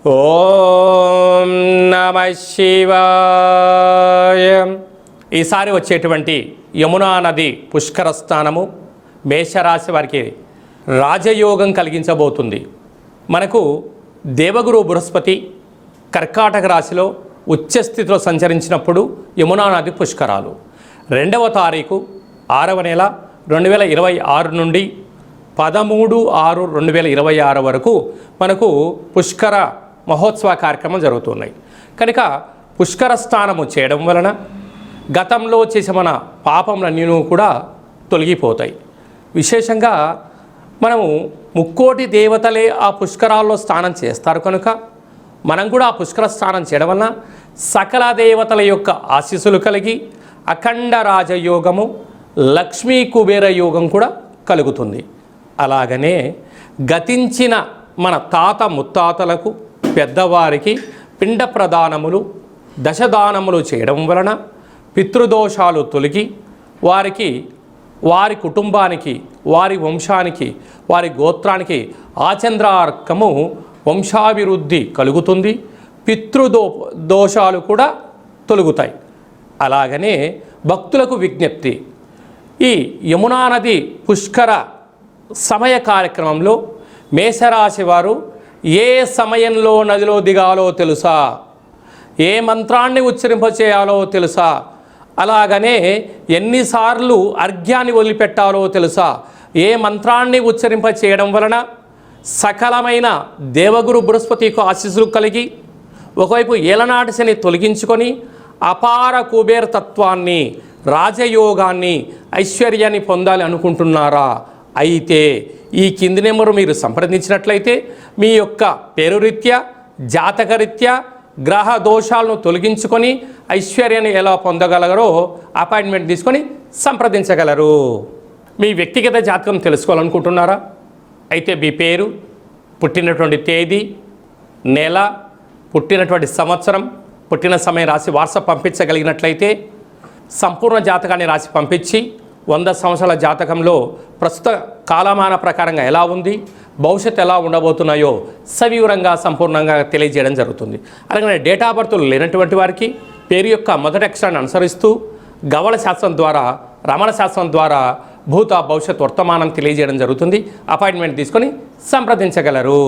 ఓం నమః శివాయ. ఈసారి వచ్చేటువంటి యమునా నది పుష్కర స్నానము మేషరాశి వారికి రాజయోగం కలిగించబోతుంది. మనకు దేవగురు బృహస్పతి కర్కాటక రాశిలో ఉచ్చస్థితిలో సంచరించినప్పుడు యమునా నది పుష్కరాలు 2వ తారీఖు 6వ నెల 2026 నుండి 13/6/2026 వరకు మనకు పుష్కర మహోత్సవ కార్యక్రమం జరుగుతున్నాయి. కనుక పుష్కర స్నానము చేయడం వలన గతంలో చేసే మన పాపములన్నీ కూడా తొలగిపోతాయి. విశేషంగా మనము ముక్కోటి దేవతలే ఆ పుష్కరాల్లో స్నానం చేస్తారు కనుక మనం కూడా ఆ పుష్కర స్నానం చేయడం వలన సకల దేవతల యొక్క ఆశీస్సులు కలిగి అఖండ రాజయోగము, లక్ష్మీ కుబేర యోగం కూడా కలుగుతుంది. అలాగనే గతించిన మన తాత ముత్తాతలకు పెద్దవారికి పిండ ప్రదానములు, దశదానములు చేయడం వలన పితృదోషాలు తొలగి వారికి, వారి కుటుంబానికి, వారి వంశానికి, వారి గోత్రానికి ఆచంద్రార్కము వంశాభివృద్ధి కలుగుతుంది. దోషాలు కూడా తొలగుతాయి. అలాగనే భక్తులకు విజ్ఞప్తి, ఈ యమునా నది పుష్కర సమయ కార్యక్రమంలో మేషరాశి వారు ఏ సమయంలో నదిలో దిగాలో తెలుసా, ఏ మంత్రాన్ని ఉచ్చరింపచేయాలో తెలుసా, అలాగనే ఎన్నిసార్లు అర్ఘ్యాన్ని వదిలిపెట్టాలో తెలుసా, ఏ మంత్రాన్ని ఉచ్చరింప చేయడం వలన సకలమైన దేవగురు బృహస్పతికి ఆశీస్సులు కలిగి ఒకవైపు ఏలనాటి శని తొలగించుకొని అపార కుబేర తత్వాన్ని, రాజయోగాన్ని, ఐశ్వర్యాన్ని పొందాలి అనుకుంటున్నారా? అయితే ఈ కింది నెంబరు మీరు సంప్రదించినట్లయితే మీ యొక్క పేరురీత్యా, జాతకరీత్యా గ్రహ దోషాలను తొలగించుకొని ఐశ్వర్యాన్ని ఎలా పొందగలరో అపాయింట్మెంట్ తీసుకొని సంప్రదించగలరు. మీ వ్యక్తిగత జాతకం తెలుసుకోవాలనుకుంటున్నారా? అయితే మీ పేరు, పుట్టినటువంటి తేదీ, నెల, పుట్టినటువంటి సంవత్సరం, పుట్టిన సమయం రాసి వాట్సాప్ పంపించగలిగినట్లయితే సంపూర్ణ జాతకాన్ని రాసి పంపించి 100 సంవత్సరాల జాతకంలో ప్రస్తుత కాలమాన ప్రకారంగా ఎలా ఉంది, భవిష్యత్తు ఎలా ఉండబోతున్నాయో సవివరంగా సంపూర్ణంగా తెలియజేయడం జరుగుతుంది. అలాగే డేట్ ఆఫ్ బర్త్లు లేనటువంటి వారికి పేరు యొక్క మొదటి అక్షరాన్ని అనుసరిస్తూ గవళ శాస్త్రం ద్వారా, రమణ శాస్త్రం ద్వారా భూత భవిష్యత్ వర్తమానం తెలియజేయడం జరుగుతుంది. అపాయింట్మెంట్ తీసుకొని సంప్రదించగలరు.